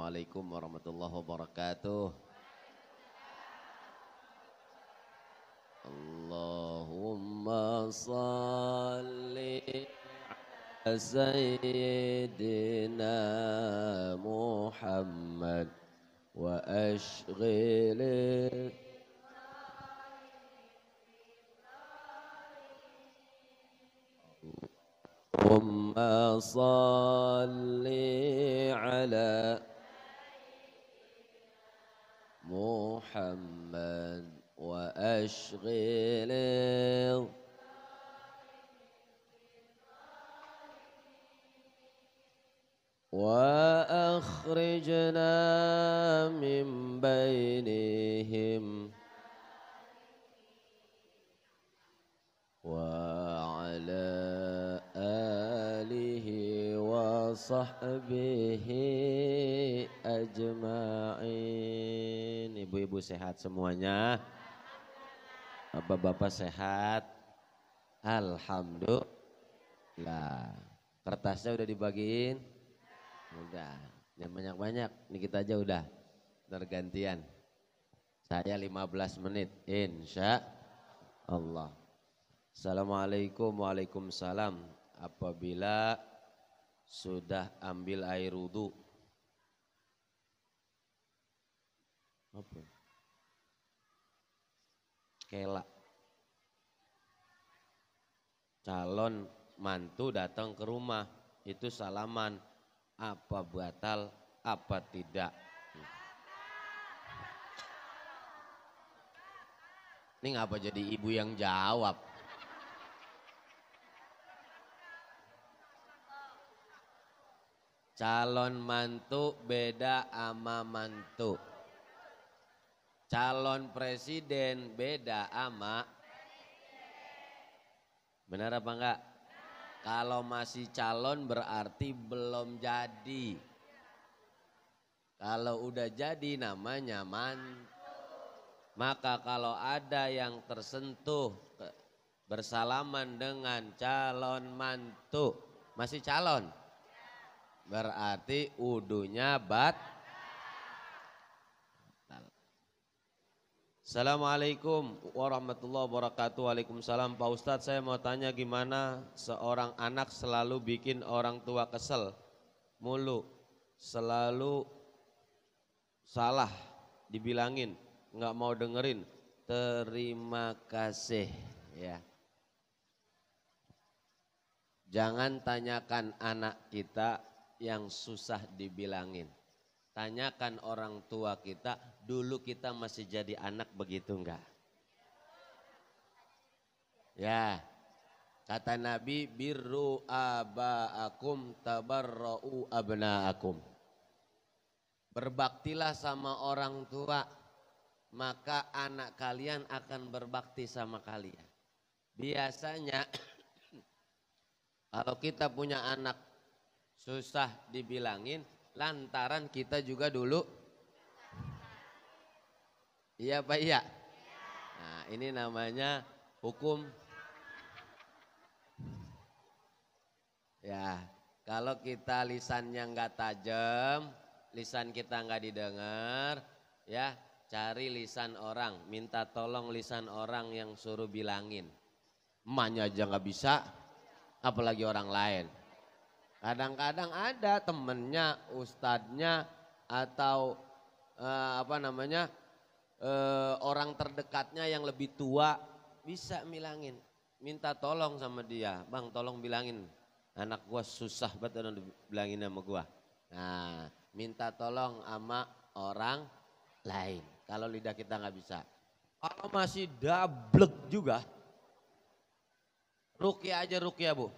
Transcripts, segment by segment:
Assalamualaikum warahmatullahi wabarakatuh. Allahumma salli ala Sayyidina Muhammad wa ashghil Allahumma salli ala Muhammad wa ashghil wa akhrijna min bainihim wa ala alihi wa sahbihi ajma'in. Ibu-ibu sehat semuanya? Bapak-bapak sehat? Alhamdulillah. Kertasnya udah dibagiin? Udah. Yang banyak-banyak. Ini kita aja udah tergantian. Saya 15 menit. Insya Allah. Assalamualaikum, waalaikumsalam. Apabila sudah ambil air wudu, apa? Kela. Calon mantu datang ke rumah, itu salaman. Apa batal, apa tidak? Ini ngapa jadi ibu yang jawab? Calon mantu beda ama mantu. Calon presiden beda ama. Benar apa enggak? Kalau masih calon berarti belum jadi. Kalau udah jadi namanya mantu. Maka kalau ada yang tersentuh bersalaman dengan calon mantu, masih calon, berarti wudunya batal. Assalamualaikum warahmatullahi wabarakatuh. Waalaikumsalam. Pak Ustadz, saya mau tanya gimana seorang anak selalu bikin orang tua kesel mulu, selalu salah dibilangin, nggak mau dengerin. Terima kasih ya. Jangan tanyakan anak kita yang susah dibilangin. Tanyakan orang tua kita, dulu kita masih jadi anak begitu enggak? Ya, kata Nabi, birru aba'akum tabarra'u abna'akum. Berbaktilah sama orang tua, maka anak kalian akan berbakti sama kalian. Biasanya kalau kita punya anak susah dibilangin, lantaran kita juga dulu, iya Pak iya. Nah ini namanya hukum. Ya kalau kita lisannya nggak tajam, lisan kita nggak didengar, ya cari lisan orang, minta tolong lisan orang yang suruh bilangin. Emaknya aja nggak bisa, apalagi orang lain. Kadang-kadang ada temennya, ustadznya, atau orang terdekatnya yang lebih tua bisa bilangin, minta tolong sama dia, bang tolong bilangin, anak gua susah banget bilangin sama gua. Nah, minta tolong sama orang lain. Kalau lidah kita nggak bisa, kalau masih dablek juga, ruqyah aja ruqyah bu.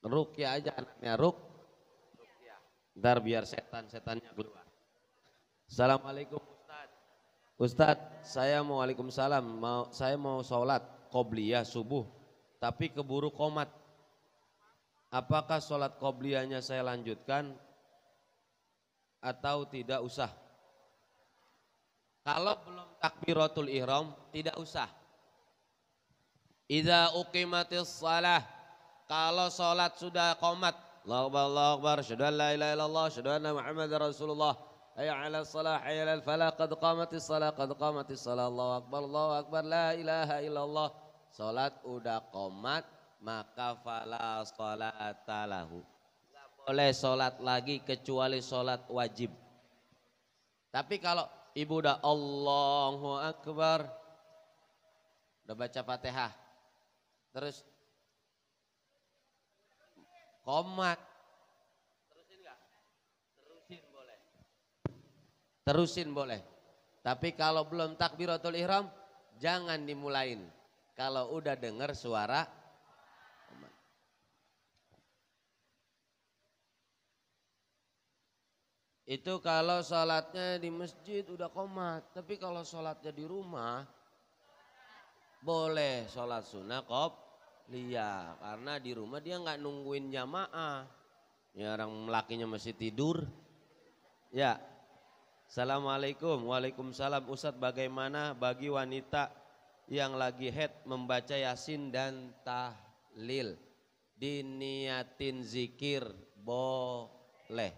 Ruqyah aja anaknya ruqyah. Ntar biar setannya keluar. Assalamualaikum Ustadz. Ustadz, saya mau waalaikumsalam. Saya mau sholat qobliyah subuh, tapi keburu qomat. Apakah sholat qobliyahnya saya lanjutkan atau tidak usah? Kalau belum takbiratul ihram tidak usah. Idza uqimatis shalah, kalau sholat sudah qomat, Allahu Akbar, asyhadu an la ilaha illallah, asyhadu anna Muhammadar Rasulullah. Hayya 'alal shalah, hayya 'alal falah, qad qamatis shalah, qad qamatis shalah. Allahu Akbar, la ilaha illallah. Salat udah qomat, maka fala sholata lahu. Enggak boleh salat lagi kecuali salat wajib. Tapi kalau ibu udah Allahu Akbar, udah baca Fatihah, terus qomat, terusin enggak? Terusin boleh. Tapi kalau belum takbiratul ihram, jangan dimulain. Kalau udah dengar suara qomat. Itu kalau sholatnya di masjid udah qomat. Tapi kalau sholatnya di rumah, boleh sholat sunnah qobliyah. Karena di rumah dia nggak nungguin jamaah. Ya orang lakinya masih tidur. Ya. Assalamualaikum. Waalaikumsalam. Ustadz, bagaimana bagi wanita yang lagi haid membaca yasin dan tahlil? Diniatin zikir boleh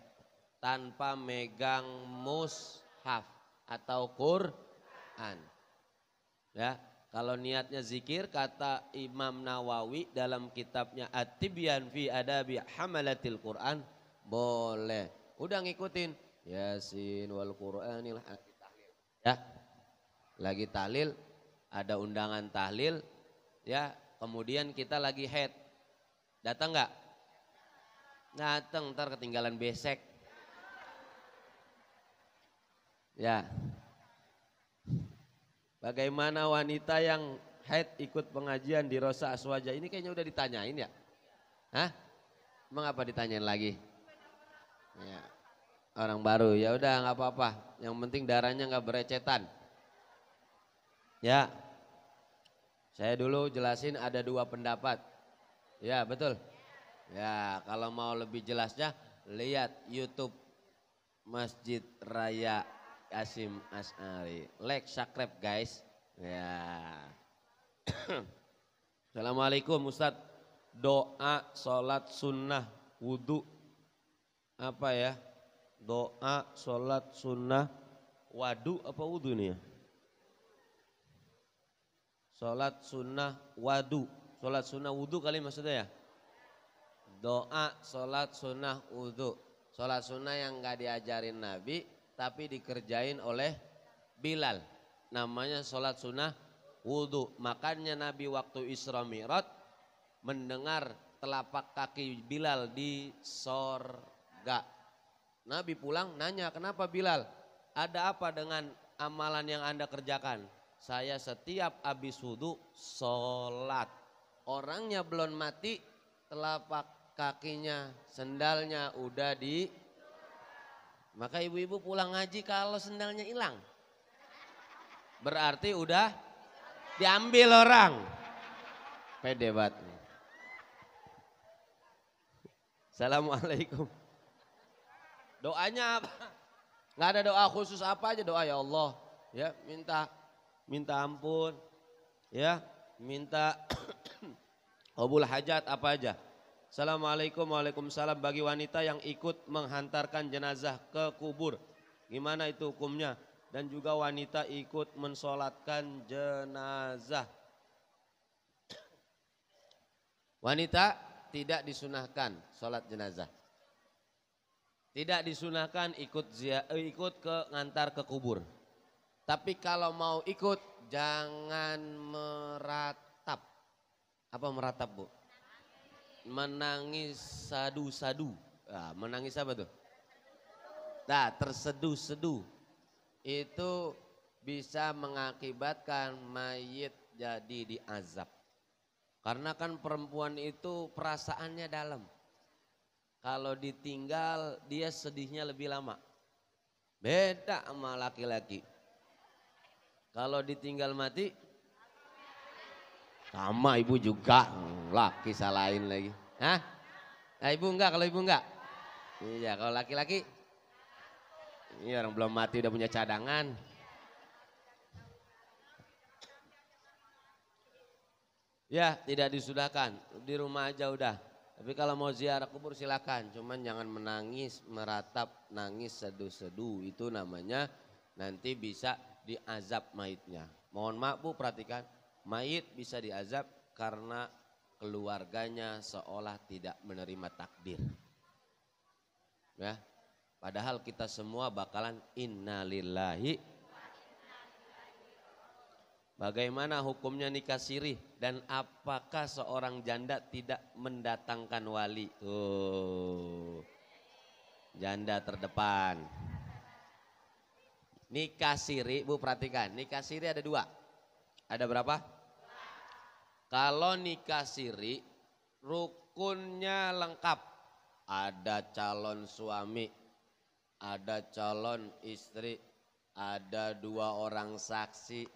tanpa megang mushaf atau Quran. Ya, kalau niatnya zikir, kata Imam Nawawi dalam kitabnya At-Tibyan fi Adabi Hamalatil Quran, boleh. Udah ngikutin Yasin wal Qur'anil tahlil. Ya. Lagi tahlil, ada undangan tahlil, ya. Kemudian kita lagi haid. Datang enggak? Datang, ntar ketinggalan besek. Ya. Bagaimana wanita yang haid ikut pengajian di Rosa Aswaja? Ini kayaknya udah ditanyain ya? Hah? Emang apa ditanyain lagi? Ya. Orang baru, ya udah nggak apa-apa. Yang penting darahnya nggak berecetan. Ya, saya dulu jelasin ada dua pendapat. Ya betul. Ya kalau mau lebih jelasnya lihat YouTube Masjid Raya Hasyim Asy'ari. Like, subscribe guys. Ya. Assalamualaikum Ustadz. Doa sholat sunnah wudhu apa ya? Doa sholat sunnah wadu apa wudhu nih ya? Sholat sunnah wadu, sholat sunnah wudhu kali maksudnya ya? Doa sholat sunnah wudhu, sholat sunnah yang gak diajarin Nabi tapi dikerjain oleh Bilal, namanya sholat sunnah wudhu. Makanya Nabi waktu Isra Mi'raj mendengar telapak kaki Bilal di sorga. Nabi pulang nanya, kenapa Bilal? Ada apa dengan amalan yang Anda kerjakan? Saya setiap habis wudhu sholat. Orangnya belum mati, telapak kakinya, sendalnya udah di. Maka ibu-ibu pulang ngaji kalau sendalnya hilang, berarti udah diambil orang. Pede banget. Assalamualaikum. Doanya apa? Nggak ada doa khusus, apa aja doa, ya Allah, ya minta ampun, ya minta qabul hajat apa aja. Assalamualaikum. Waalaikumsalam. Bagi wanita yang ikut menghantarkan jenazah ke kubur, gimana itu hukumnya? Dan juga wanita ikut mensolatkan jenazah. Wanita tidak disunahkan sholat jenazah. Tidak disunahkan ikut ke ngantar ke kubur. Tapi kalau mau ikut jangan meratap. Apa meratap, Bu? Menangis sadu-sadu. Nah, menangis apa tuh? Nah, terseduh-seduh. Itu bisa mengakibatkan mayit jadi diazab. Karena kan perempuan itu perasaannya dalam. Kalau ditinggal dia sedihnya lebih lama. Beda sama laki-laki. Kalau ditinggal mati, sama ibu juga. Laki salahin lagi. Hah? Nah, ibu enggak, kalau ibu enggak? Iya, kalau laki-laki, ini orang belum mati udah punya cadangan. Ya, tidak disudahkan. Di rumah aja udah. Tapi kalau mau ziarah kubur silakan, cuman jangan menangis, meratap, nangis seduh-seduh. Itu namanya nanti bisa diazab maitnya. Mohon maaf Bu, perhatikan, mayit bisa diazab karena keluarganya seolah tidak menerima takdir. Ya, padahal kita semua bakalan innalillahi. Bagaimana hukumnya nikah sirih dan apakah seorang janda tidak mendatangkan wali? Tuh, janda terdepan. Nikah sirih, Bu perhatikan, nikah sirih ada dua. Ada berapa? Kalau nikah sirih, rukunnya lengkap. Ada calon suami, ada calon istri, ada dua orang saksi,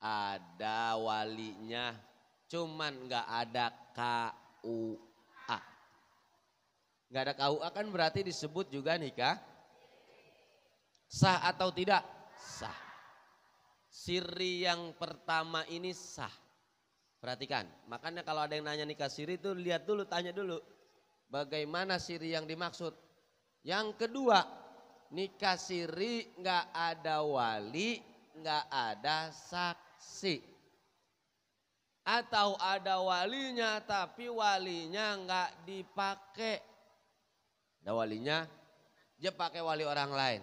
ada walinya, cuman nggak ada KUA. Nggak ada KUA kan berarti disebut juga nikah sah atau tidak? Sah. Siri yang pertama ini sah. Perhatikan, makanya kalau ada yang nanya nikah siri itu lihat dulu, tanya dulu. Bagaimana siri yang dimaksud? Yang kedua, nikah siri nggak ada wali, nggak ada saksi. Atau ada walinya tapi walinya nggak dipakai. Ada walinya, dia pakai wali orang lain.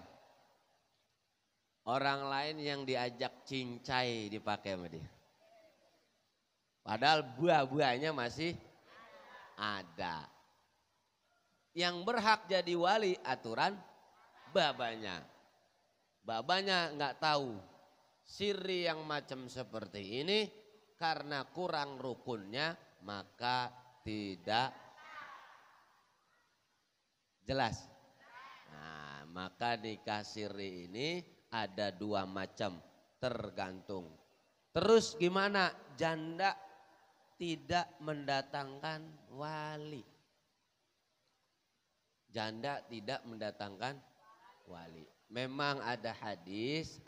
Orang lain yang diajak cincai dipakai sama dia. Padahal buah-buahnya masih ada. Yang berhak jadi wali aturan babanya. Babanya nggak tahu. Siri yang macam seperti ini karena kurang rukunnya maka tidak jelas. Nah, maka nikah siri ini ada dua macam, tergantung. Terus gimana? Janda tidak mendatangkan wali. Janda tidak mendatangkan wali. Memang ada hadis,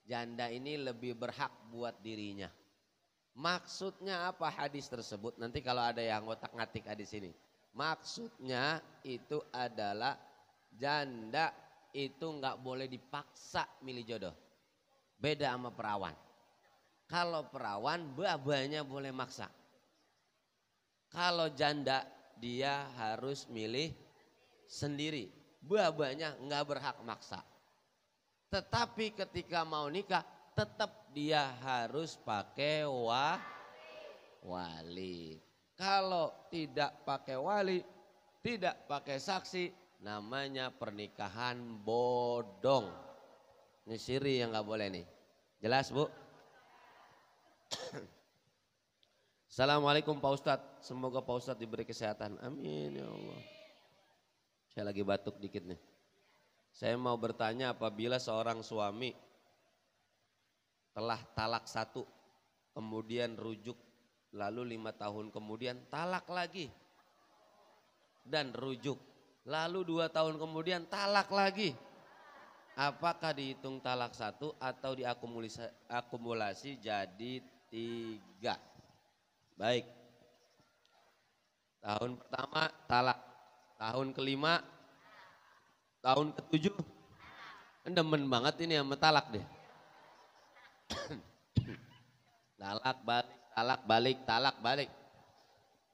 janda ini lebih berhak buat dirinya. Maksudnya apa hadis tersebut? Nanti kalau ada yang ngotak-ngatik hadis ini. Maksudnya itu adalah janda itu nggak boleh dipaksa milih jodoh. Beda sama perawan. Kalau perawan babanya boleh maksa. Kalau janda dia harus milih sendiri. Babanya nggak berhak maksa. Tetapi ketika mau nikah tetap dia harus pakai wali. Kalau tidak pakai wali, tidak pakai saksi, namanya pernikahan bodong. Ini siri yang nggak boleh nih. Jelas Bu? Assalamualaikum Pak Ustadz. Semoga Pak Ustadz diberi kesehatan. Amin ya Allah. Saya lagi batuk dikit nih. Saya mau bertanya, apabila seorang suami telah talak satu, kemudian rujuk, lalu 5 tahun kemudian talak lagi, dan rujuk, lalu 2 tahun kemudian talak lagi, apakah dihitung talak satu atau diakumulasi jadi 3? Baik, tahun pertama talak, tahun kelima, tahun ke-7 demen banget ini sama talak deh. Talak balik, talak balik, talak balik.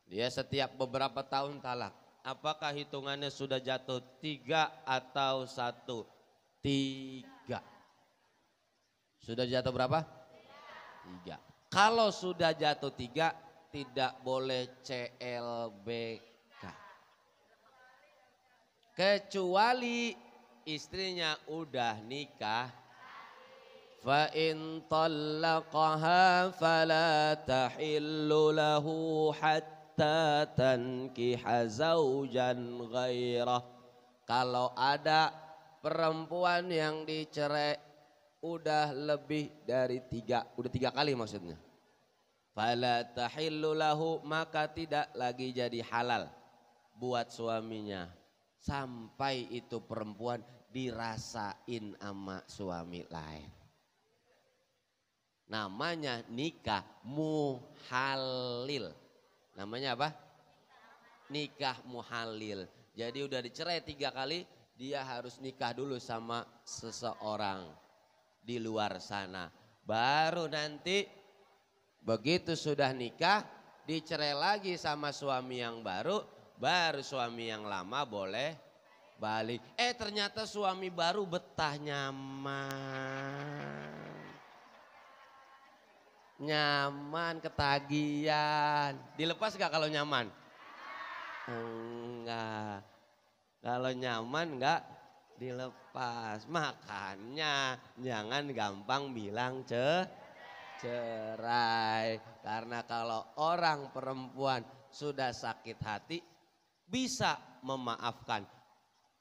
Dia setiap beberapa tahun talak. Apakah hitungannya sudah jatuh 3 atau 1? 3. Sudah jatuh berapa? 3. Kalau sudah jatuh 3 tidak boleh CLBK. Kecuali istrinya udah nikah. Fa in talaqaha fala tahillu lahu hatta tankiha zaujan ghairah. Kalau ada perempuan yang dicerai udah lebih dari 3, udah 3 kali maksudnya. Fala tahillu lahu, maka tidak lagi jadi halal buat suaminya. Sampai itu perempuan dirasain sama suami lain. Namanya nikah muhalil. Namanya apa? nikah muhalil. Jadi udah dicerai 3 kali, dia harus nikah dulu sama seseorang di luar sana. Baru nanti begitu sudah nikah, dicerai lagi sama suami yang baru, baru suami yang lama boleh balik. Ternyata suami baru betah, nyaman ketagihan. Dilepas gak kalau nyaman? Enggak. Kalau nyaman enggak dilepas. Makanya jangan gampang bilang cerai. Karena kalau orang perempuan sudah sakit hati bisa memaafkan.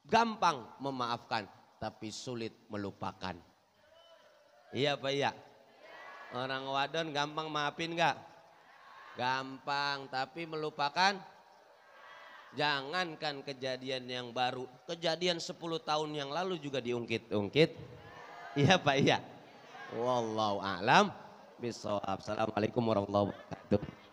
Gampang memaafkan tapi sulit melupakan. Iya Pak iya? Orang wadon gampang maafin enggak? Gampang, tapi melupakan. Jangankan kejadian yang baru, kejadian 10 tahun yang lalu juga diungkit-ungkit. Iya Pak iya. Wallahu a'lam bishawab. Assalamualaikum warahmatullahi wabarakatuh.